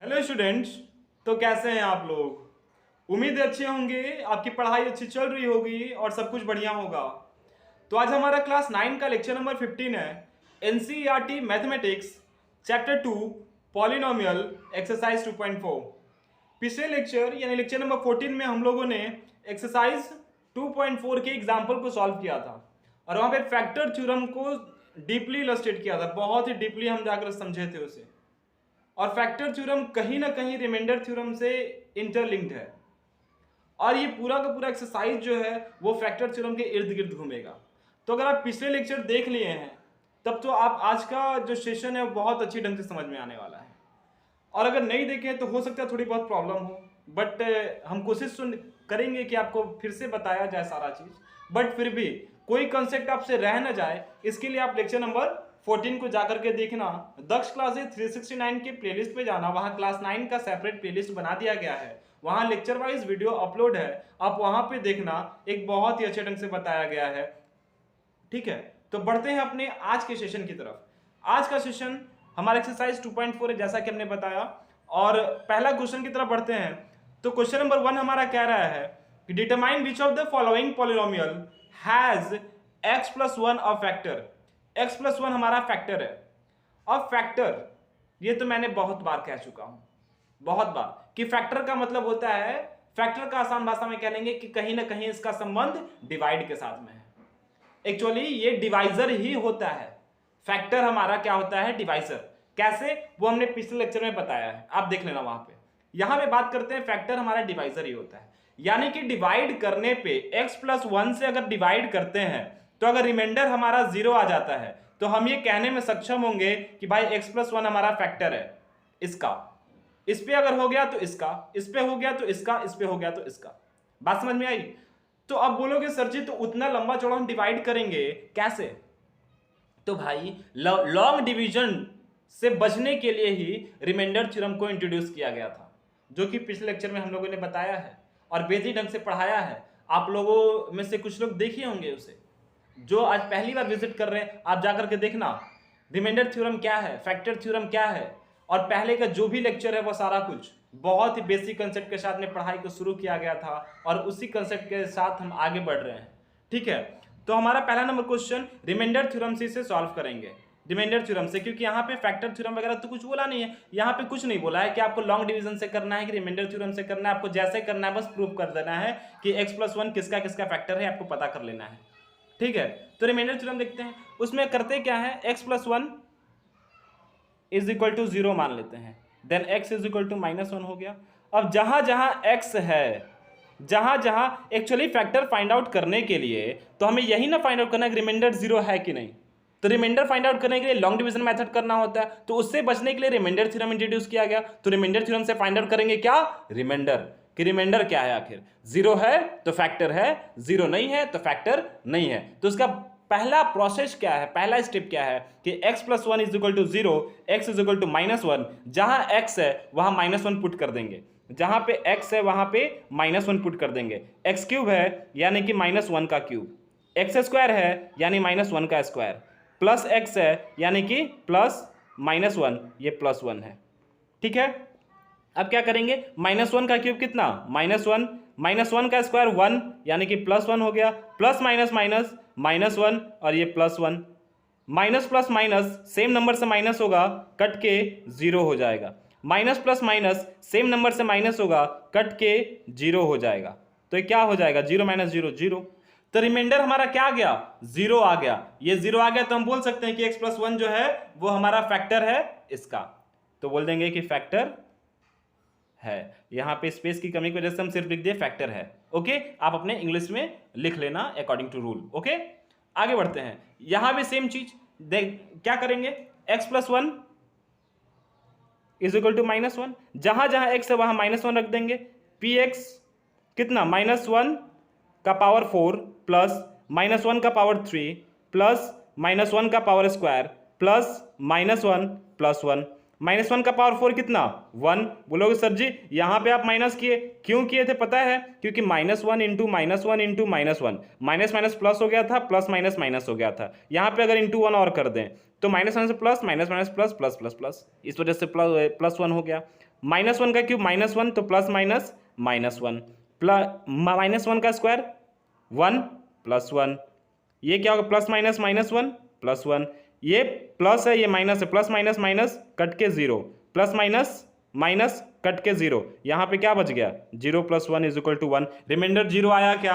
Hello students. तो कैसे हैं आप लोग? उम्मीद है अच्छे होंगे, आपकी पढ़ाई अच्छी चल रही होगी और सब कुछ बढ़िया होगा। तो आज हमारा क्लास 9 का लेक्चर नंबर 15 है। NCERT mathematics chapter 2 polynomial exercise 2.4। पिछले लेक्चर यानी लेक्चर नंबर 14 में हम लोगों ने एक्सरसाइज 2.4 के एग्जाम्पल को सॉल्व किया था और वहां पे फैक्टर थ्योरम को डीपली इलस्ट्रेट किया था। बहुत ही डीपली हम जाकर समझे थे उसे। और फैक्टर थ्योरम कहीं ना कहीं रिमाइंडर थ्योरम से इंटरलिंक्ड है और ये पूरा का पूरा एक्सरसाइज जो है वो फैक्टर थ्योरम के इर्द गिर्द घूमेगा। तो अगर आप पिछले लेक्चर देख लिए हैं तब तो आप आज का जो सेशन है वो बहुत अच्छी ढंग से समझ में आने वाला है। और अगर नहीं देखें तो हो सकता है थोड़ी बहुत प्रॉब्लम हो, बट हम कोशिश करेंगे कि आपको फिर से बताया जाए सारा चीज। बट फिर भी कोई कंसेप्ट आपसे रह ना जाए, इसके लिए आप लेक्चर नंबर 14 को जाकर के देखना। दक्ष क्लासेस 369 के प्लेलिस्ट पे जाना, वहां क्लास 9 का सेपरेट प्लेलिस्ट बना दिया गया है, वहां लेक्चर वाइज वीडियो अपलोड है, आप वहां पे देखना। एक बहुत ही अच्छे ढंग से बताया गया है। ठीक है, तो बढ़ते हैं अपने आज के सेशन की तरफ। आज का सेशन हमारा एक्सरसाइज 2.4 है जैसा कि हमने बताया, और पहला क्वेश्चन की तरफ बढ़ते हैं। तो क्वेश्चन नंबर 1 हमारा कह रहा है कि determine which of the following polynomial has x + 1 a factor. x + 1 हमारा फैक्टर है। अब फैक्टर ये तो मैंने बहुत बार कह चुका हूं, बहुत बार, कि फैक्टर का मतलब होता है, फैक्टर का आसान भाषा में कह लेंगे कि कहीं ना कहीं इसका संबंध डिवाइड के साथ में है। एक्चुअली ये डिवाइजर ही होता है। फैक्टर हमारा क्या होता है? डिवाइजर। कैसे? वो हमने पिछले लेक्चर में बताया है, आप देख लेना वहां पे। यहां पे बात करते हैं फैक्टर हमारा डिवाइजर ही होता है, यानी कि डिवाइड करने पे x + 1 से अगर डिवाइड करते हैं तो अगर रिमाइंडर हमारा 0 आ जाता है तो हम ये कहने में सक्षम होंगे कि भाई x + 1 हमारा फैक्टर है इसका। इस पे अगर हो गया तो इसका, इस पे हो गया तो इसका, इस पे हो गया तो इसका। बात समझ में आई? तो अब बोलोगे सर जी तो उतना लंबा चौड़ा हम डिवाइड करेंगे कैसे? तो भाई लॉन्ग डिवीजन से बचने के लिए ही रिमाइंडर थ्योरम को इंट्रोड्यूस किया गया था, जो कि पिछले लेक्चर में हम लोगों ने बताया है और बेसिक ढंग से पढ़ाया है। आप लोगों में से कुछ लोग देखे होंगे उसे, जो आज पहली बार विजिट कर रहे हैं आप जाकर के देखना रिमाइंडर थ्योरम क्या है, फैक्टर थ्योरम क्या है, और पहले का जो भी लेक्चर है वो सारा कुछ बहुत ही बेसिक कंसेप्ट के साथ में पढ़ाई को शुरू किया गया था और उसी कंसेप्ट के साथ हम आगे बढ़ रहे हैं। ठीक है, तो हमारा पहला नंबर क्वेश्चन रिमाइंडर थ्योरम से इसे सॉल्व करेंगे। रिमाइंडर थ्योरम से, क्योंकि यहाँ पे फैक्टर थ्योरम वगैरह तो कुछ बोला नहीं है, यहाँ पे कुछ नहीं बोला है कि आपको लॉन्ग डिवीजन से करना है कि रिमाइंडर थ्योरम से करना है। आपको जैसे करना है बस प्रूव कर देना है कि x + 1 किसका किसका फैक्टर है, आपको पता कर लेना है। ठीक है, तो रिमाइंडर थ्योरम देखते हैं। उसमें करते क्या है, x + 1 = 0 मान लेते हैं, देन x = -1 हो गया। अब जहां जहां x है, जहां जहां एक्चुअली फैक्टर फाइंड आउट करने के लिए तो हमें यही ना फाइंड आउट करना है कि रिमाइंडर 0 है कि नहीं। तो रिमाइंडर फाइंड आउट करने के लिए लॉन्ग डिवीजन मेथड करना होता है, तो उससे बचने के लिए रिमाइंडर थ्योरम इंट्रोड्यूस किया गया। तो रिमाइंडर थ्योरम से फाइंड आउट करेंगे क्या? रिमाइंडर। कि रिमाइंडर क्या है आखिर? 0 है तो फैक्टर है, 0 नहीं है तो फैक्टर नहीं है। तो उसका पहला प्रोसेस क्या है, पहला स्टेप क्या है कि x + 1 = 0, x = -1। जहां x है वहां -1 पुट कर देंगे, जहां पे x है वहां पे -1 पुट कर देंगे। x³ है यानी कि -1 का क्यूब, x² है यानी -1 का स्क्वायर, प्लस x है यानी कि +-1, ये +1 है। ठीक है, अब क्या करेंगे, -1 का क्यूब कितना? -1, -1 का स्क्वायर 1 यानी कि +1 हो गया, प्लस माइनस माइनस -1 और ये +1, minus plus minus same number से माइनस होगा, कट के 0 हो जाएगा, minus plus minus same number से माइनस होगा, कट के 0 हो जाएगा। तो ये क्या हो जाएगा? 0 - 0 0। तो रिमाइंडर हमारा क्या आ गया? 0 आ गया। ये 0 आ गया तो हम बोल सकते हैं कि x + 1 जो है वो हमारा फैक्टर है इसका। तो बोल देंगे कि फैक्टर है। यहां पे स्पेस की कमी की वजह से हम सिर्फ लिख दिए फैक्टर है। ओके, आप अपने इंग्लिश में लिख लेना अकॉर्डिंग टू रूल। ओके, आगे बढ़ते हैं। यहां भी सेम चीज क्या करेंगे, x + 1 = -1। जहां जहां x है वहां -1 रख देंगे। px कितना? -1 का पावर 4 प्लस -1 का पावर 3 प्लस -1 का पावर स्क्वायर प्लस -1 प्लस 1, -1 का पावर 4 कितना? 1। बोलोगे सर जी यहां पे आप माइनस किए, क्यों किए थे पता है? क्योंकि -1 × -1 × -1, माइनस माइनस प्लस हो गया था, प्लस माइनस माइनस हो गया था। यहां पे अगर इंटू 1 और कर दें तो -1 से plus, minus minus plus, plus plus plus, इस वजह से +1 हो गया। -1 का क्यूब -1 तो प्लस माइनस -1 प्लस -1 का स्क्वायर 1 + 1, ये क्या होगा प्लस माइनस -1 + 1, ये प्लस है ये माइनस है, प्लस माइनस माइनस कट के 0, प्लस माइनस माइनस कट के 0, यहाँ पे क्या बच गया 0 + 1 = 1। रिमाइंडर 0 आया क्या?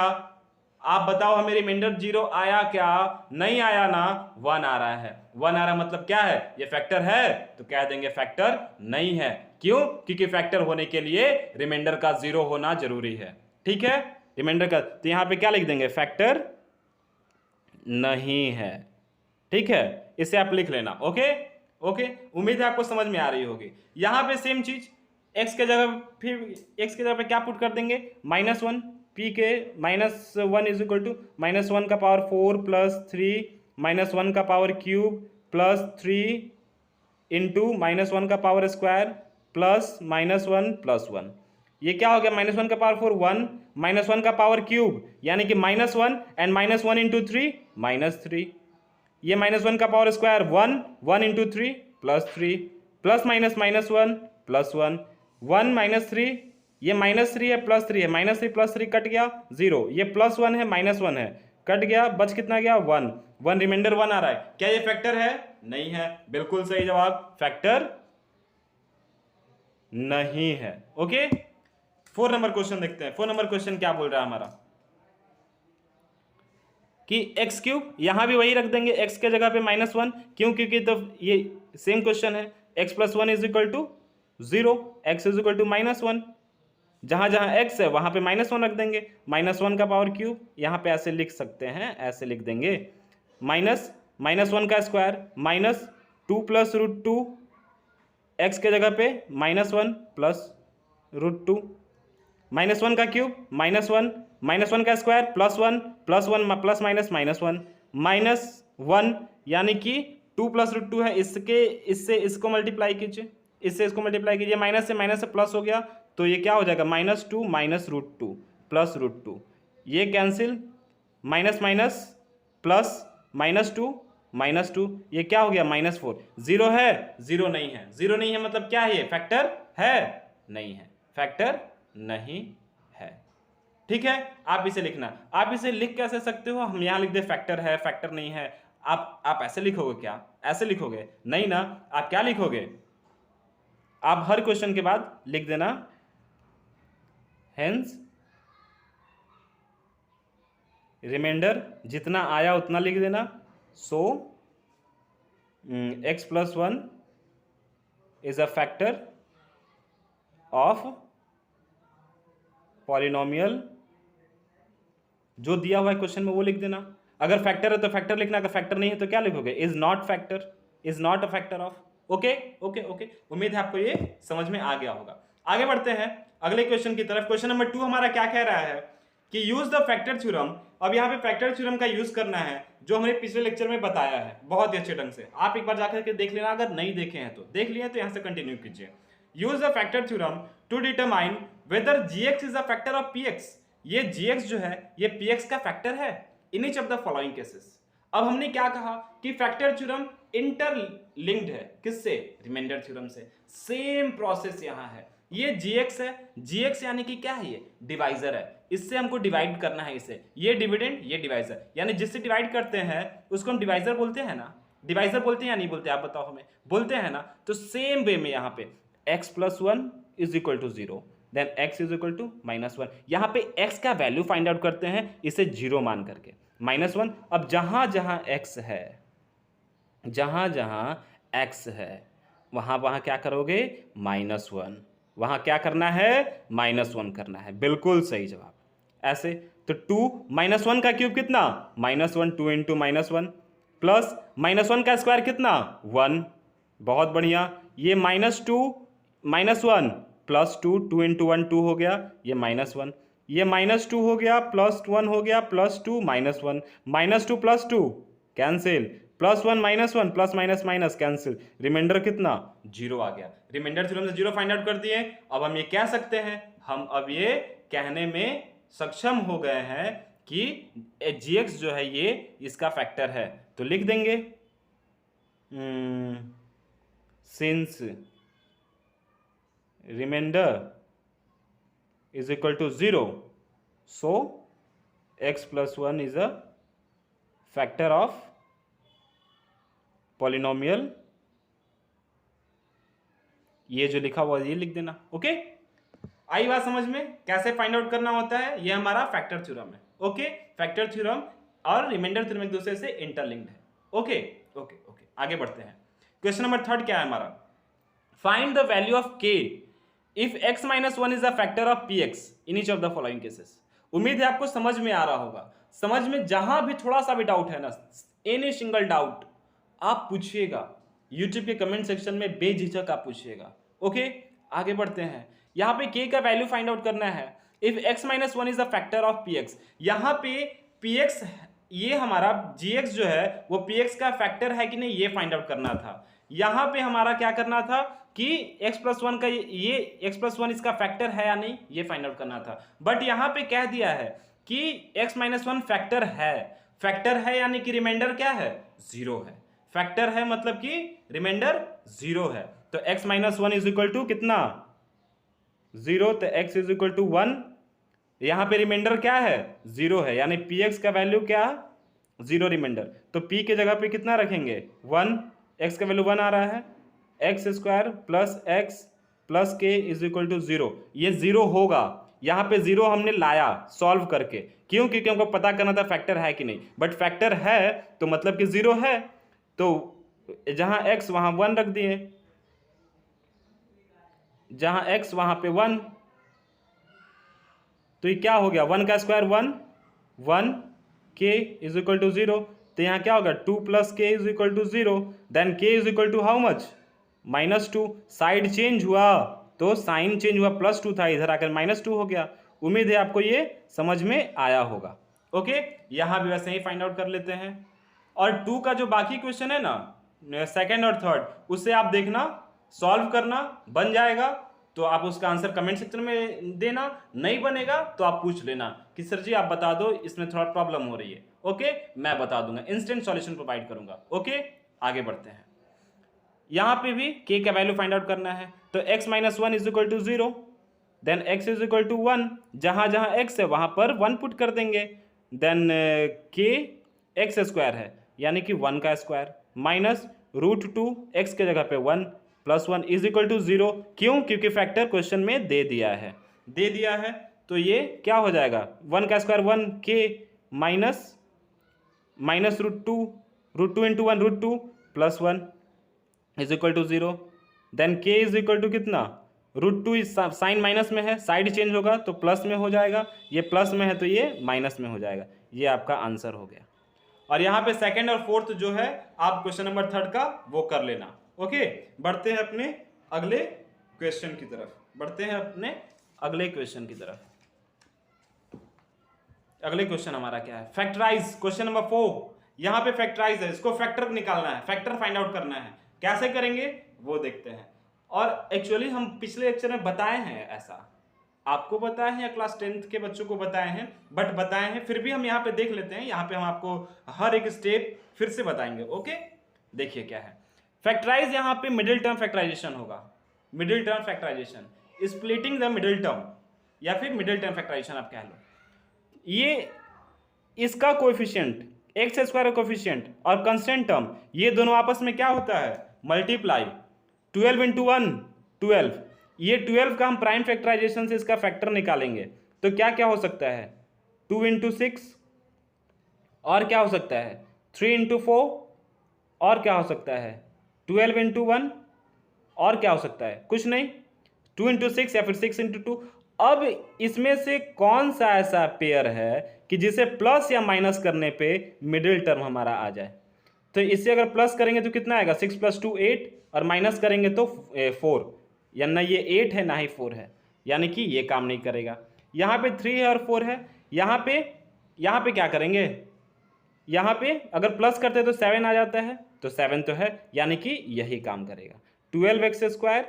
आप बताओ हमें, रिमाइंडर 0 आया क्या? नहीं आया ना, 1 आ रहा है। 1 आ रहा मतलब क्या है? ये फैक्टर है, तो कह देंगे फैक्टर नहीं है। क्यों? क्योंकि फैक्टर होने के लिए रिमाइंडर का 0 होना जरूरी है। ठीक है, रिमाइंडर का, तो यहां पे क्या लिख देंगे फैक्टर नहीं है। ठीक है, इसे आप लिख लेना। ओके ओके, उम्मीद है आपको समझ में आ रही होगी। यहां पे सेम चीज x के जगह, फिर x के जगह पे क्या पुट कर देंगे -1, p के -1 = -1 का पावर 4 + 3 -1 का पावर क्यूब + 3 इंटू -1 का पावर स्क्वायर प्लस -1 + 1, ये क्या हो गया -1 का पावर 4 1 -1 का पावर क्यूब यानी कि -1 एंड -1 इंटू 3 -3, ये -1 का power square 1 1 into 3 +3 plus minus -1 + 1 1 -3, ये -3 है +3 है, -3 + 3 कट गया 0, ये +1 है -1 है कट गया, बच कितना गया 1 1, रिमाइंडर 1 आ रहा है। क्या ये फैक्टर है? नहीं है। बिल्कुल सही जवाब, फैक्टर नहीं है। ओके, 4 नंबर क्वेश्चन देखते हैं। 4 नंबर क्वेश्चन क्या बोल रहा है हमारा कि x³ यहां भी वही रख देंगे, x के जगह पे -1, क्यों? क्योंकि तो ये सेम क्वेश्चन है, x + 1 = 0, x = -1, जहां जहां x है वहां पे -1 रख देंगे, -1 का पावर क्यूब यहां पे ऐसे लिख सकते हैं, ऐसे लिख देंगे -1 का स्क्वायर -2 + √2, x के जगह पे -1 + √2, -1 का क्यूब -1 का स्क्वायर +1 +1 प्लस माइनस -1 यानी कि 2 + √2 है, इससे इसको मल्टीप्लाई कीजिए, इससे इसको मल्टीप्लाई कीजिए, माइनस से प्लस हो गया, तो ये क्या हो जाएगा -2 -√2 + √2, ये कैंसिल, माइनस माइनस प्लस -2 ये क्या हो गया -4, 0 है 0 नहीं है, 0 नहीं है मतलब क्या है? ये फैक्टर है नहीं है, फैक्टर नहीं है। ठीक है, आप इसे लिखना। आप इसे लिख कैसे सकते हो? हम यहां लिख दे फैक्टर है, फैक्टर नहीं है। आप ऐसे लिखोगे क्या? ऐसे लिखोगे नहीं ना, आप क्या लिखोगे? आप हर क्वेश्चन के बाद लिख देना हेंस रिमाइंडर, जितना आया उतना लिख देना। सो x + 1 is a factor of polynomial, जो दिया हुआ है क्वेश्चन में वो लिख देना। अगर फैक्टर है तो फैक्टर लिखना, अगर फैक्टर नहीं है तो क्या लिखोगे? Is not factor, is not a factor of. Okay okay okay, उम्मीद है आपको ये समझ में आ गया होगा। आगे बढ़ते हैं अगले क्वेश्चन की तरफ। क्वेश्चन नंबर 2 हमारा क्या कह रहा है कि यूज द फैक्टर थ्योरम। अब यहाँ पे फैक्टर थ्योरम का यूज करना है, जो हमने पिछले लेक्चर में बताया है बहुत ही अच्छे ढंग से। आप एक बार जाकर के देख लेना, अगर नहीं देखे हैं तो देख लिए तो यहाँ से कंटिन्यू कीजिए। Use the factor theorem to determine whether gx is a factor of px। ये gx जो है ये px का फैक्टर है in each of the following cases. अब हमने क्या कहा कि फैक्टर थ्योरम इंटरलिंक्ड है किससे? रिमाइंडर थ्योरम से। सेम प्रोसेस यहां है, ये gx है, gx यानी कि क्या है? ये डिवाइजर है, इससे हमको डिवाइड करना है इसे, ये डिविडेंड ये डिवाइजर, यानी जिससे डिवाइड करते हैं उसको हम डिवाइजर बोलते हैं ना। डिवाइजर बोलते हैं या नहीं बोलते? आप बताओ हमें। बोलते हैं ना। तो सेम वे में यहां पे x + 1 = 0, देन x = -1। यहां पे x का वैल्यू फाइंड आउट करते हैं इसे 0 मान करके, -1। अब जहां जहां x है, जहां जहां x है वहां वहां क्या करोगे? -1। वहां क्या करना है? -1 करना है। बिल्कुल सही जवाब। ऐसे तो 2 -1 का क्यूब कितना? -1, 2 इंटू -1 प्लस -1 का स्क्वायर कितना? 1। बहुत बढ़िया, ये -2 -1 प्लस 2, 2 इंटू 1 2 हो गया, ये -1, ये -2 हो गया प्लस 1 हो गया plus 2 -1, -2 plus 2 cancel, +1 -1 plus minus minus cancel, remainder कितना? 0 आ गया। रिमाइंडर थ्योरम से 0 फाइंड आउट कर दिए। अब हम ये कह सकते हैं, हम अब ये कहने में सक्षम हो गए हैं कि gx जो है ये इसका फैक्टर है। तो लिख देंगे since remainder is equal to 0, so x plus 1 is a factor of polynomial. ये जो लिखा हुआ ये लिख देना। ओके, आई बात समझ में कैसे फाइंड आउट करना होता है? ये हमारा फैक्टर थ्योरम है। ओके, फैक्टर थ्योरम और रिमाइंडर थ्योरम एक दूसरे से इंटरलिंक्ड है। ओके ओके ओके, आगे बढ़ते हैं। क्वेश्चन नंबर 3 क्या है हमारा? Find the value of k if x minus 1 is a factor of px in each of the following cases. उम्मीद है आपको समझ में आ रहा होगा। समझ में जहां भी थोड़ा सा भी डाउट है ना, एनी सिंगल डाउट आप पूछिएगा, यूट्यूब के कमेंट सेक्शन में बेझिझक आप पूछिएगा। ओके, आगे बढ़ते हैं। यहाँ पे k का वैल्यू फाइंड आउट करना है। If x minus 1 is the factor of px, यहाँ पे px ये हमारा gx जो है वो px का फैक्टर है कि नहीं ये फाइंड आउट करना था। यहाँ पे हमारा क्या करना था कि x प्लस 1 का ये x प्लस 1 इसका फैक्टर है या नहीं ये फाइंड आउट करना था। बट यहाँ पे कह दिया है कि x माइनस 1 फैक्टर है। फैक्टर है यानी कि रिमाइंडर क्या है? 0 है। फैक्टर है मतलब कि रिमाइंडर 0 है। तो x minus 1 is equal to कितना? 0। तो x इज इक्वल टू 1। यहाँ पे रिमाइंडर क्या है? 0 है, यानी px का वैल्यू क्या? 0 रिमाइंडर। तो p के जगह पे कितना रखेंगे? 1। x का वैल्यू 1 आ रहा है। X square plus x plus के इज इक्वल टू 0। ये 0 होगा। यहाँ पे 0 हमने लाया सॉल्व करके, क्यों? क्योंकि हमको पता करना था फैक्टर है कि नहीं। बट फैक्टर है तो मतलब कि 0 है, तो जहाँ x वहाँ 1 रख दिए, जहाँ x वहाँ पे 1, तो ये क्या हो गया? 1 का square 1, 1 k is equal to 0। तो यहाँ क्या होगा? 2 plus k is equal to 0। Then k is equal to how much? -2। Side change हुआ तो साइन चेंज हुआ, +2 था, इधर आकर -2 हो गया। उम्मीद है आपको ये समझ में आया होगा। ओके, यहाँ भी वैसे ही फाइंड आउट कर लेते हैं। और 2 का जो बाकी क्वेश्चन है ना, सेकंड और थर्ड, उससे आप देखना सॉल्व करना, बन जाएगा तो आप उसका आंसर कमेंट सेक्शन में देना। नहीं बनेगा तो आप पूछ लेना कि सर जी आप बता दो, इसमें थोड़ा प्रॉब्लम हो रही है। ओके, मैं बता दूंगा, इंस्टेंट सॉल्यूशन प्रोवाइड करूंगा। ओके, आगे बढ़ते हैं। यहाँ पे भी k का वैल्यू फाइंड आउट करना है। तो x minus 1 is equal to 0, then x is equal to 1। जहाँ जहाँ x है वहाँ पर 1 पुट कर देंगे। देन k x स्क्वायर है यानी कि 1 का स्क्वायर माइनस √2 x के जगह पे 1 प्लस 1 इज इक्वल टू 0। क्यों? क्योंकि फैक्टर क्वेश्चन में दे दिया है। तो ये क्या हो जाएगा? 1 का square 1 k minus √2 into 1 √2 plus 1 is equal to 0। Then k is equal to कितना? √2 इस साइन माइनस में है, साइड चेंज होगा तो प्लस में हो जाएगा। ये प्लस में है तो ये माइनस में हो जाएगा। ये आपका आंसर हो गया। और यहाँ पे सेकंड और फोर्थ जो है आप क्वेश्चन नंबर 3 का वो कर लेना। ओके, बढ़ते हैं अपने अगले क्वेश्चन की तरफ। अगले क्वेश्चन हमारा क्या है? फैक्टराइज। क्वेश्चन नंबर 4, यहाँ पे फैक्टराइज है, इसको फैक्टर निकालना है, फैक्टर फाइंड आउट करना है। कैसे करेंगे वो देखते हैं। और एक्चुअली हम पिछले लेक्चर में बताए हैं, ऐसा आपको बताए हैं या क्लास 10th के बच्चों को बताए हैं, बट बताए हैं, फिर भी हम यहाँ पे देख लेते हैं। यहाँ पे हम आपको हर एक स्टेप फिर से बताएंगे। ओके, देखिए क्या है फैक्टराइज। यहाँ पे मिडिल टर्म फैक्टराइजेशन होगा। Middle term factorisation, splitting the middle term, या फिर मिडिल टर्म फैक्टराइजेशन आप कह लो। ये इसका कोएफिशिएंट एक्स स्क्वायर का कोएफिशिएंट और कांस्टेंट टर्म, ये दोनों आपस में क्या होता है? मल्टीप्लाई। 12 इंटू 1 12। ये 12 का हम प्राइम फैक्टराइजेशन से इसका फैक्टर निकालेंगे तो क्या क्या हो सकता है? 2 इंटू 6, और क्या हो सकता है? 3 इंटू 4, और क्या हो सकता है? 12 इंटू 1, और क्या हो सकता है? कुछ नहीं, 2 इंटू 6 या फिर 6 इंटू 2। अब इसमें से कौन सा ऐसा पेयर है कि जिसे प्लस या माइनस करने पे मिडिल टर्म हमारा आ जाए? तो इससे अगर प्लस करेंगे तो कितना आएगा? 6 + 2 8, और माइनस करेंगे तो 4, या ना ये 8 है ना ही 4 है, यानी कि ये काम नहीं करेगा। यहाँ पे 3 है और 4 है। यहाँ पे क्या करेंगे? यहाँ पे अगर प्लस करते तो 7 आ जाता है, तो 7 तो है, यानी कि यही काम करेगा। 12x²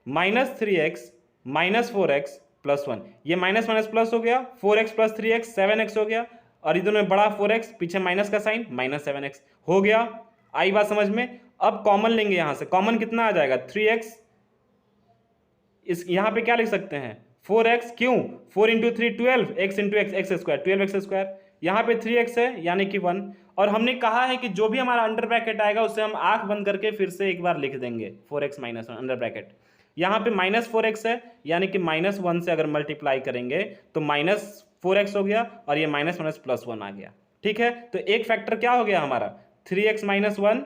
minus 3x minus 4x plus 1, ये माइनस माइनस प्लस हो गया, 4x प्लस 3x 7x हो गया, और इधर में बड़ा 4x, पीछे माइनस का साइन, माइनस 7x हो गया। आई बात समझ में? अब कॉमन लेंगे, यहाँ से कॉमन कितना आ जाएगा? 3x इस यहाँ पे क्या लिख सकते हैं 4x, क्यों 4 into 3 12, x into x x square 12x square, यहाँ पे 3x है यानी कि 1। और हमने कहा है कि जो भी हमारा अंडर ब्रैकेट आएगा उसे हम आंख बंद करके फिर से एक बार लिख देंगे 4x माइनस 1 अंडर ब्रैकेट। यहाँ पे -4x है यानी कि -1 से अगर मल्टीप्लाई करेंगे तो -4x हो गया और ये माइनस प्लस 1 आ गया। ठीक है, तो एक फैक्टर क्या हो गया हमारा 3x माइनस 1,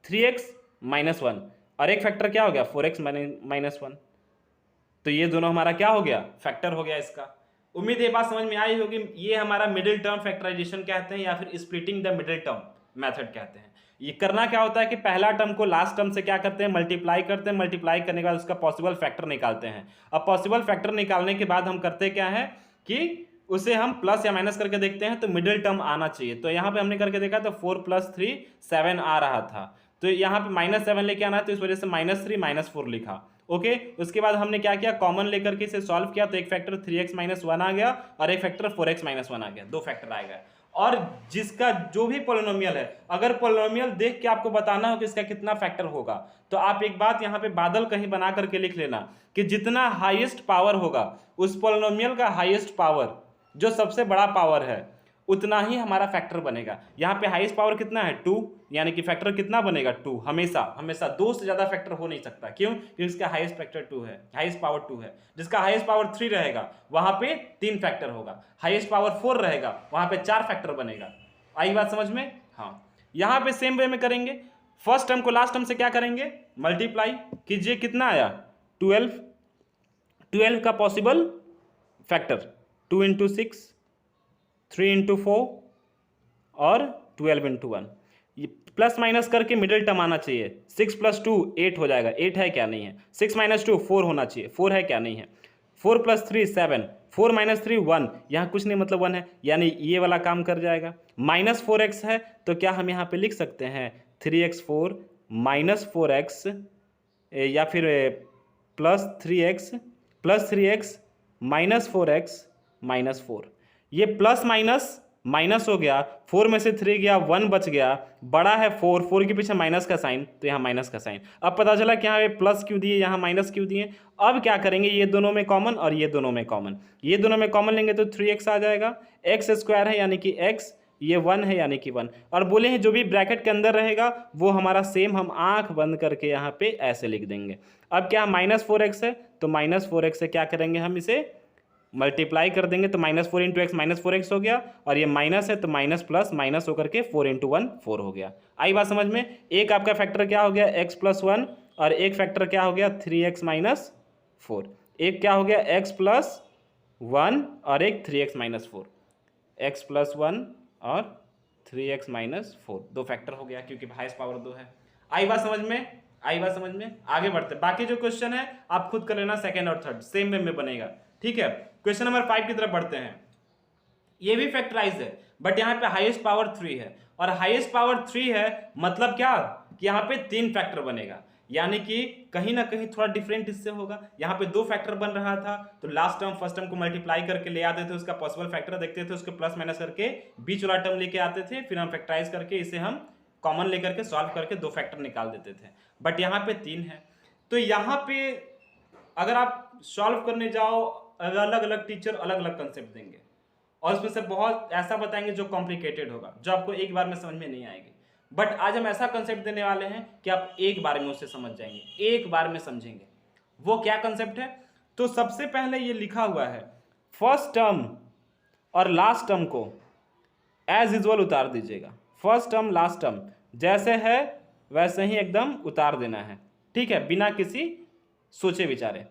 3x माइनस 1, और एक फैक्टर क्या हो गया 4x माइनस 1। तो ये दोनों हमारा क्या हो गया फैक्टर हो गया इसका। उम्मीद है बात समझ में आई होगी। ये हमारा मिडिल टर्म फैक्टराइजेशन कहते हैं या फिर splitting the middle term method कहते हैं। ये करना क्या होता है कि पहला टर्म को लास्ट टर्म से क्या करते हैं मल्टीप्लाई करते हैं, मल्टीप्लाई करने के बाद उसका पॉसिबल फैक्टर निकालते हैं। अब पॉसिबल फैक्टर निकालने के बाद हम करते क्या है कि उसे हम प्लस या माइनस करके देखते हैं तो मिडिल टर्म आना चाहिए। तो यहाँ पे हमने करके देखा तो 4 + 3 7 आ रहा था, तो यहाँ पे -7 लेके आना है तो इस वजह से -3 -4 लिखा। ओके, उसके बाद हमने क्या किया कॉमन लेकर के इसे सॉल्व किया तो एक फैक्टर 3x माइनस 1 आ गया और एक फैक्टर 4x माइनस 1 आ गया, दो फैक्टर आ गया। और जिसका जो भी पोलिनोमियल है, अगर पोलिनोमियल देख के आपको बताना हो कि इसका कितना फैक्टर होगा तो आप एक बात यहाँ पे बादल कहीं बना करके लिख लेना कि जितना हाईएस्ट पावर होगा उस पोलिनोमियल का हाईएस्ट पावर जो सबसे बड़ा पावर है उतना ही हमारा फैक्टर बनेगा। यहाँ पे हाईएस्ट पावर कितना है 2, यानी कि फैक्टर कितना बनेगा 2। हमेशा हमेशा 2 से ज्यादा फैक्टर हो नहीं सकता, क्यों? क्योंकि इसका हाईएस्ट फैक्टर 2 है, हाईएस्ट पावर 2 है। जिसका हाईएस्ट पावर 3 रहेगा वहां पे 3 फैक्टर होगा, हाईएस्ट पावर 4 रहेगा वहां पे 4 फैक्टर बनेगा। आई बात समझ में? हाँ, यहाँ पे सेम वे में करेंगे। फर्स्ट टर्म को लास्ट टर्म से क्या करेंगे मल्टीप्लाई कीजिए, कितना आया 12 का पॉसिबल फैक्टर 2 इंटू 6, 3 इंटू 4 और 12 इंटू 1। ये प्लस माइनस करके मिडिल टर्म आना चाहिए। 6 + 2 8 हो जाएगा, 8 है क्या? नहीं है। 6 - 2 4 होना चाहिए, 4 है क्या? नहीं है। 4 + 3 7, 4 - 3 1, यहाँ कुछ नहीं मतलब 1 है, यानी ये वाला काम कर जाएगा। -4x है तो क्या हम यहाँ पे लिख सकते हैं 3x4 -4x या फिर +3x -4x -4। ये प्लस माइनस माइनस हो गया, 4 में से 3 गया, 1 बच गया, बड़ा है 4 के पीछे माइनस का साइन तो यहाँ माइनस का साइन। अब पता चला कि यहाँ पे प्लस क्यों दिए, यहाँ माइनस क्यों दिए। अब क्या करेंगे, ये दोनों में कॉमन और ये दोनों में कॉमन, ये दोनों में कॉमन लेंगे तो 3x आ जाएगा, x² है यानी कि x, ये 1 है यानी कि 1। और बोले हैं जो भी ब्रैकेट के अंदर रहेगा वो हमारा सेम हम आंख बंद करके यहाँ पे ऐसे लिख देंगे। अब क्या -4x है तो -4x से क्या करेंगे हम इसे मल्टीप्लाई कर देंगे तो -4 × x -4x हो गया, और ये माइनस है तो माइनस प्लस माइनस होकर के 4 × 1 4 हो गया। आई बात समझ में? एक आपका फैक्टर क्या हो गया x + 1 और एक फैक्टर क्या हो गया 3x - 4। एक क्या हो गया x + 1 और एक 3x - 4, x + 1 और 3x - 4, दो फैक्टर हो गया क्योंकि हाईएस्ट पावर 2 है। आई बात समझ में? आई बात समझ में? आगे बढ़ते, बाकी जो क्वेश्चन है आप खुद कर लेना, सेकेंड और थर्ड सेम वे में बनेगा। ठीक है, क्वेश्चन नंबर 5 की तरफ बढ़ते हैं। ये भी फैक्टराइज है बट यहाँ पे हाईएस्ट पावर 3 है, और हाईएस्ट पावर 3 है मतलब क्या कि यहाँ पे 3 फैक्टर बनेगा, यानी कि कहीं ना कहीं थोड़ा डिफरेंट इससे होगा। यहाँ पे 2 फैक्टर बन रहा था तो लास्ट टर्म फर्स्ट टर्म को मल्टीप्लाई करके ले आते थे, उसका पॉसिबल फैक्टर देखते थे, उसके प्लस माइनस करके बीच वाला टर्म लेके आते थे, फिर हम फैक्टराइज करके इसे हम कॉमन लेकर के सॉल्व करके 2 फैक्टर निकाल देते थे। बट यहाँ पे 3 है, तो यहाँ पे अगर आप सॉल्व करने जाओ अलग अलग टीचर अलग अलग कंसेप्ट देंगे और उसमें से बहुत ऐसा बताएंगे जो कॉम्प्लिकेटेड होगा, जो आपको एक बार में समझ में नहीं आएगी। बट आज हम ऐसा कंसेप्ट देने वाले हैं कि आप एक बार में उसे समझ जाएंगे, एक बार में समझेंगे। वो क्या कंसेप्ट है? तो सबसे पहले ये लिखा हुआ है फर्स्ट टर्म और लास्ट टर्म को एज यूजुअल उतार दीजिएगा। फर्स्ट टर्म लास्ट टर्म जैसे है वैसे ही एकदम उतार देना है, ठीक है, बिना किसी सोचे विचारे।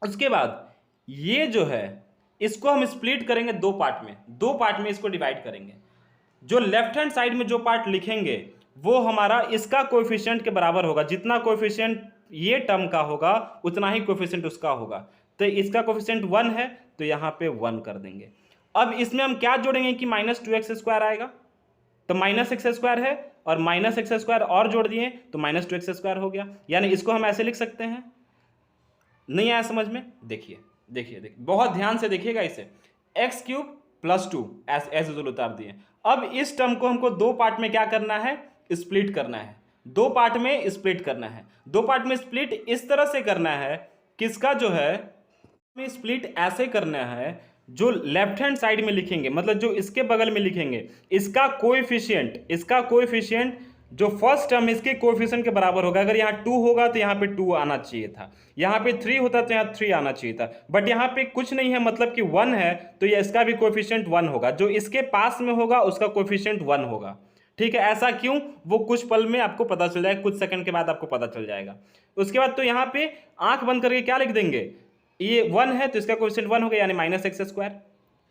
उसके बाद ये जो है इसको हम स्प्लिट करेंगे 2 पार्ट में, 2 पार्ट में इसको डिवाइड करेंगे। जो लेफ्ट हैंड साइड में जो पार्ट लिखेंगे वो हमारा इसका कोएफिशिएंट के बराबर होगा, जितना कोएफिशिएंट ये टर्म का होगा उतना ही कोएफिशिएंट उसका होगा। तो इसका कोएफिशिएंट 1 है तो यहाँ पे 1 कर देंगे। अब इसमें हम क्या जोड़ेंगे कि -2x² आएगा, तो -x² है और -x² और जोड़ दिए तो -2x² हो गया, यानी इसको हम ऐसे लिख सकते हैं। नहीं आया समझ में? देखिए देखिए देखिए, बहुत ध्यान से देखिएगा इसे, x³ + 2 एज यूजुअल उतार दिए। अब इस टर्म को हमको 2 पार्ट में क्या करना है, स्प्लिट करना है। दो पार्ट में स्प्लिट करना है। दो पार्ट में स्प्लिट इस तरह से करना है, किसका जो है में स्प्लिट ऐसे करना है, जो लेफ्ट हैंड साइड में लिखेंगे, मतलब जो इसके बगल में लिखेंगे, इसका कोएफिशिएंट जो फर्स्ट टर्म इसके कोएफिशिएंट के बराबर होगा। अगर यहाँ 2 होगा तो यहाँ पे 2 आना चाहिए था, यहाँ पे 3 होता तो यहाँ 3 आना चाहिए था, बट यहाँ पे कुछ नहीं है, मतलब कि 1 है, तो ये इसका भी कोएफिशिएंट 1 होगा। जो इसके पास में होगा उसका कोएफिशिएंट 1 होगा। ठीक है, ऐसा क्यों, वो कुछ पल में आपको पता चल जाएगा, कुछ सेकंड के बाद आपको पता चल जाएगा। उसके बाद तो यहाँ पे आंख बंद करके क्या लिख देंगे, ये 1 है तो इसका कोएफिशिएंट 1 हो गया, यानी -x²।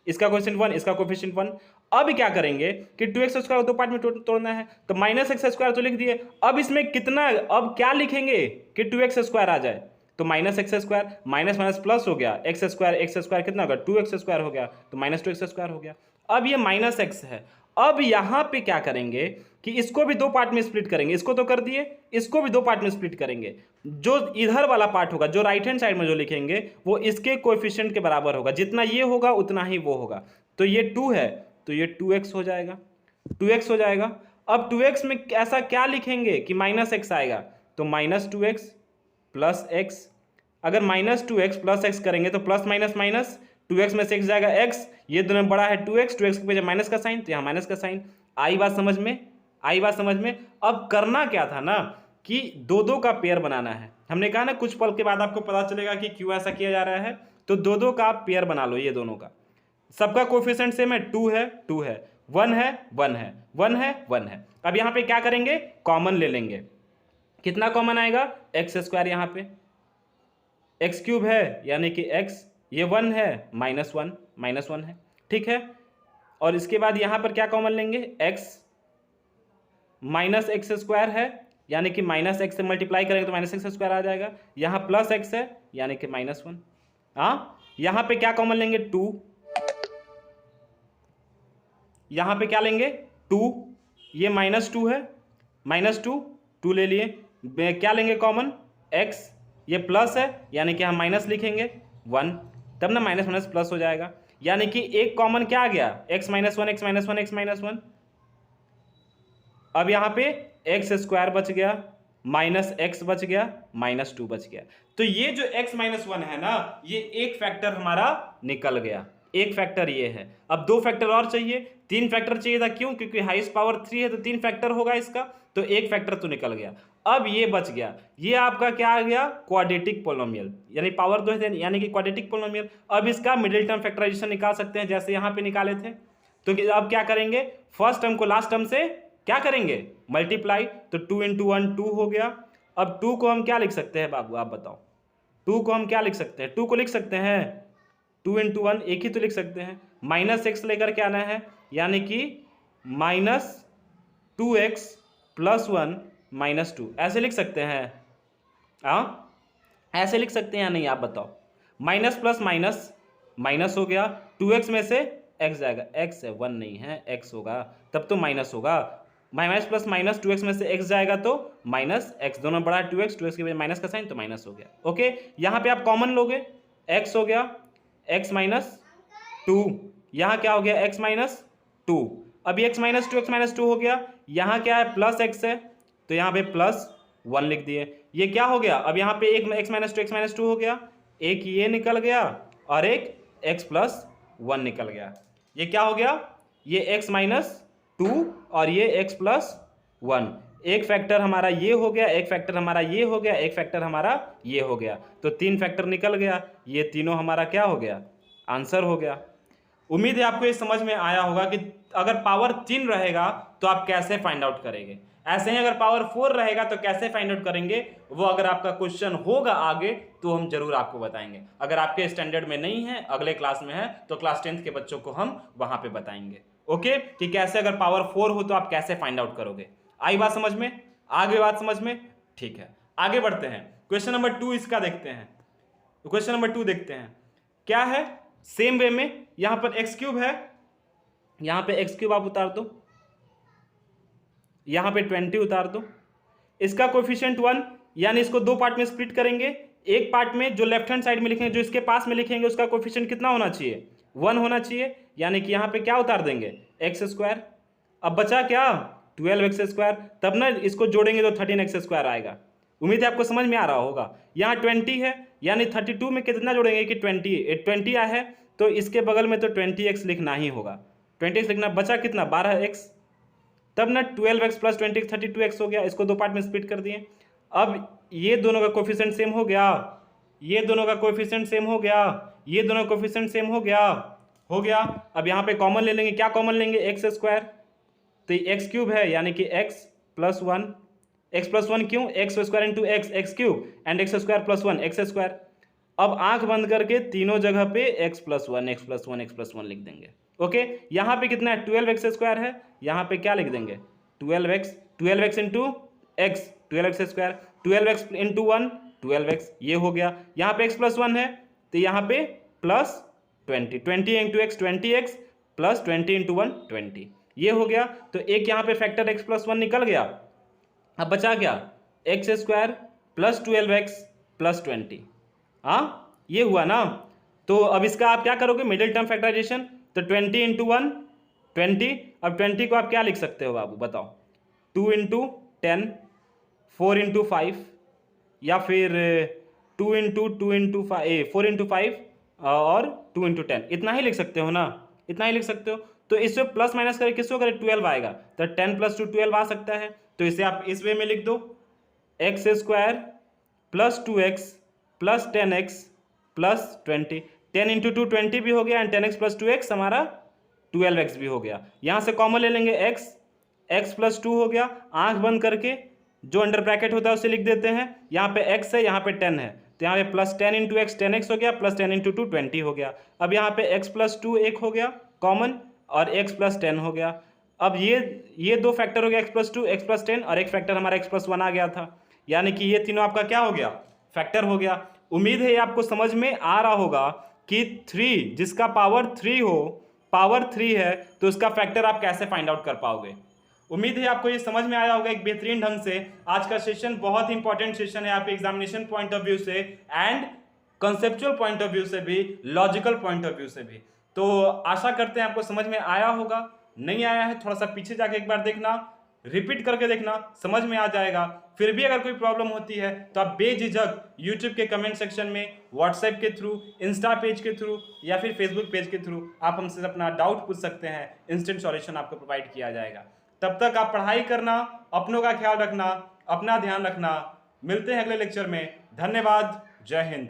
इसका कोएफिशिएंट 1, इसका कोएफिशिएंट 1। अब क्या करेंगे कि 2x² को दो पार्ट में तोड़ना है, तो -x² तो लिख दिए। अब इसमें कितना, अब क्या लिखेंगे कि 2x² आ जाए, तो -x² माइनस माइनस प्लस हो गया, x² कितना होगा, 2x² हो गया, तो -2x² हो गया। अब ये -x है। अब यहां पे क्या करेंगे कि इसको भी दो पार्ट में स्प्लिट करेंगे, इसको तो कर दिए, इसको भी दो पार्ट में स्प्लिट करेंगे। जो इधर वाला पार्ट होगा, जो राइट हैंड साइड में जो लिखेंगे, वो इसके कोएफिशिएंट के बराबर होगा, जितना ये होगा उतना ही वो होगा। तो ये 2 है तो ये 2x हो जाएगा, 2x हो जाएगा। अब 2x में ऐसा क्या लिखेंगे कि -x आएगा, तो -2x प्लस x। अगर -2x प्लस x करेंगे तो प्लस माइनस माइनस, 2x में से x जाएगा x, ये दोनों में बड़ा है 2x, 2x के पीछे माइनस का साइन, तो यहाँ माइनस का साइन। आई बात समझ में, आई बात समझ में। अब करना क्या था ना कि दो दो का पेयर बनाना है। हमने कहा ना कुछ पल के बाद आपको पता चलेगा कि क्यों ऐसा किया जा रहा है। तो दो दो का पेयर बना लो, ये दोनों का, सबका कोएफिशिएंट सेम है, 2 है 2 है, 1 है 1 है, 1 है 1 है। अब यहाँ पे क्या करेंगे, कॉमन ले लेंगे। कितना कॉमन आएगा, x², यहाँ पे x³ है यानी कि x, ये 1 है, -1 है, ठीक है। और इसके बाद यहाँ पर क्या कॉमन लेंगे, x -x² है यानी कि -x से मल्टीप्लाई करेंगे तो -x² आ जाएगा। यहाँ प्लस x है यानी कि -1। हाँ, यहाँ पे क्या कॉमन लेंगे, 2, यहाँ पे क्या लेंगे 2, ये -2 है, -2 ले लिए। क्या लेंगे कॉमन, x, ये प्लस है यानी कि हम माइनस लिखेंगे 1, तब ना माइनस माइनस प्लस हो जाएगा। यानी कि एक कॉमन क्या आ गया, x -1। अब यहाँ पे x² बच गया, -x बच गया, -2 बच गया। तो ये जो x -1 है ना, ये एक फैक्टर हमारा निकल गया, एक फैक्टर ये है। अब दो फैक्टर और चाहिए, 3 फैक्टर चाहिए था, क्यों, क्योंकि हाईएस्ट पावर 3 है तो 3 फैक्टर होगा इसका, तो एक फैक्टर तो निकल गया। अब ये बच गया, ये आपका क्या आ गया, क्वाड्रेटिक पोलिनोमियल, यानी पावर 2 है यानी कि क्वाड्रेटिक पोलिनोमियल। अब इसका मिडिल टर्म फैक्टराइजेशन निकाल सकते हैं, जैसे यहाँ पे निकाले थे। तो अब क्या करेंगे, फर्स्ट टर्म को लास्ट टर्म से क्या करेंगे, मल्टीप्लाई, तो 2 × 1 2 हो गया। अब 2 को हम क्या लिख सकते हैं बाबू, आप बताओ, 2 को हम क्या लिख सकते हैं, 2 को लिख सकते हैं 2 × 1, एक ही तो लिख सकते हैं, -x लेकर के आना है, यानी कि -2x + 1 -2, ऐसे लिख सकते हैं। हाँ, ऐसे लिख सकते हैं या नहीं, आप बताओ। माइनस प्लस माइनस माइनस हो गया, 2x में से x जाएगा, x है 1 नहीं है, x होगा तब तो माइनस होगा। माइनस प्लस माइनस, 2x में से x जाएगा तो -x, दोनों बड़ा है 2x, 2x के वजह माइनस का साइन तो माइनस हो गया। ओके, यहाँ पे आप कॉमन लोगे, x हो गया x -2, यहाँ क्या हो गया x -2। अब x -2 हो गया, यहाँ क्या है प्लस x है तो यहाँ पे +1 लिख दिए। ये क्या हो गया, अब यहाँ पे एक x -2 हो गया, एक ये निकल गया और एक x + 1 निकल गया। ये क्या हो गया, ये x -2 और ये x + 1। एक फैक्टर हमारा ये हो गया, एक फैक्टर हमारा ये हो गया, एक फैक्टर हमारा ये हो गया, तो 3 फैक्टर निकल गया। ये तीनों हमारा क्या हो गया, आंसर हो गया। उम्मीद है आपको ये समझ में आया होगा कि अगर पावर 3 रहेगा तो आप कैसे फाइंड आउट करेंगे, ऐसे ही अगर पावर 4 रहेगा तो कैसे फाइंड आउट करेंगे। वो अगर आपका क्वेश्चन होगा आगे तो हम जरूर आपको बताएंगे। अगर आपके स्टैंडर्ड में नहीं है, अगले क्लास में है, तो क्लास 10th के बच्चों को हम वहां पे बताएंगे। ओके, कि कैसे अगर पावर 4 हो तो आप कैसे फाइंड आउट करोगे। आई बात समझ में, आगे बात समझ में, ठीक है। आगे बढ़ते हैं, क्वेश्चन नंबर 2 इसका देखते हैं। क्वेश्चन नंबर 2 देखते हैं क्या है। सेम वे में यहां पर x³ है, यहां पे x³ आप उतार दो, यहां पे 20 उतार दो। इसका कोएफिशिएंट 1, यानी इसको दो पार्ट में स्प्लिट करेंगे। एक पार्ट में जो लेफ्ट हैंड साइड में लिखेंगे, जो इसके पास में लिखेंगे, उसका कोएफिशिएंट कितना होना चाहिए, 1 होना चाहिए, यानी कि यहां पे क्या उतार देंगे, x²। अब बचा क्या, 12x², तब ना इसको जोड़ेंगे तो 13x² आएगा। उम्मीद है आपको समझ में आ रहा होगा। यहाँ 20 है, यानी 32 में कितना जोड़ेंगे कि 20 आया है, तो इसके बगल में तो 20x लिखना ही होगा। 20x लिखना, बचा कितना 12x, तब ना 12x प्लस 20 32x हो गया। इसको दो पार्ट में स्प्लिट कर दिए। अब ये दोनों का कोफिशिएंट सेम हो गया, ये दोनों का कोफिशिएंट सेम हो गया, ये दोनों का कोफिशिएंट सेम हो गया। अब यहाँ पे कॉमन ले लेंगे, क्या कॉमन लेंगे, x², तो ये x³ है, यानी कि x+1, x+1 क्यों, x² into x³ and x² + 1 x²। अब आंख बंद करके तीनों जगह पे x+1 लिख देंगे। ओके, यहाँ पे कितना है 12x² है, यहाँ पे क्या लिख देंगे 12x into x 12x², 12x into 1 12x, ये हो गया। यहाँ पे x+1 है तो यहाँ पे +20, 20 into x 20x plus 20 into 1 20, ये हो गया। तो एक यहाँ पे फैक्टर x+1 निकल गया। अब बचा क्या x² प्लस 12x प्लस 20, हाँ ये हुआ ना। तो अब इसका आप क्या करोगे, मिडिल टर्म फैक्टराइजेशन, तो 20 इंटू 1 20। अब 20 को आप क्या लिख सकते हो बाबू बताओ, 2 इंटू 10, 4 इंटू 5, या फिर 2 इंटू 5 4 इंटू 5 और 2 इंटू 10, इतना ही लिख सकते हो ना, इतना ही लिख सकते हो। तो इससे प्लस माइनस करें किसको करें 12 आएगा, तो 10 + 2 12 आ सकता है। तो इसे आप इस वे में लिख दो, x² plus 2x plus 10x plus 20, 10 into 2 20 भी हो गया, एंड 10x प्लस 2x हमारा 12x भी हो गया। यहाँ से कॉमन ले लेंगे x प्लस 2 हो गया, आंख बंद करके जो अंडर ब्रैकेट होता है उसे लिख देते हैं। यहाँ पे x है, यहाँ पे 10 है, तो यहाँ पे प्लस 10 इंटू x 10x हो गया, प्लस 10 इंटू 2 20 हो गया। अब यहाँ पे x प्लस 2 एक हो गया कॉमन, और x प्लस 10 हो गया। अब ये दो फैक्टर हो गया x प्लस 2 x प्लस 10, और एक फैक्टर हमारा x प्लस 1 आ गया था, यानी कि ये तीनों आपका क्या हो गया, फैक्टर हो गया। उम्मीद है ये आपको समझ में आ रहा होगा कि 3 जिसका पावर 3 हो, पावर 3 है, तो उसका फैक्टर आप कैसे फाइंड आउट कर पाओगे। उम्मीद है आपको ये समझ में आया होगा एक बेहतरीन ढंग से। आज का सेशन बहुत ही इंपॉर्टेंट सेशन है आपके एग्जामिनेशन पॉइंट ऑफ व्यू से, and conceptual point of view से भी, लॉजिकल पॉइंट ऑफ व्यू से भी। तो आशा करते हैं आपको समझ में आया होगा। नहीं आया है थोड़ा सा पीछे जाके एक बार देखना, रिपीट करके देखना, समझ में आ जाएगा। फिर भी अगर कोई प्रॉब्लम होती है तो आप बेझिझक यूट्यूब के कमेंट सेक्शन में, व्हाट्सएप के थ्रू, इंस्टा पेज के थ्रू, या फिर फेसबुक पेज के थ्रू आप हमसे अपना डाउट पूछ सकते हैं। इंस्टेंट सॉल्यूशन आपको प्रोवाइड किया जाएगा। तब तक आप पढ़ाई करना, अपनों का ख्याल रखना, अपना ध्यान रखना। मिलते हैं अगले लेक्चर में। धन्यवाद। जय हिंद।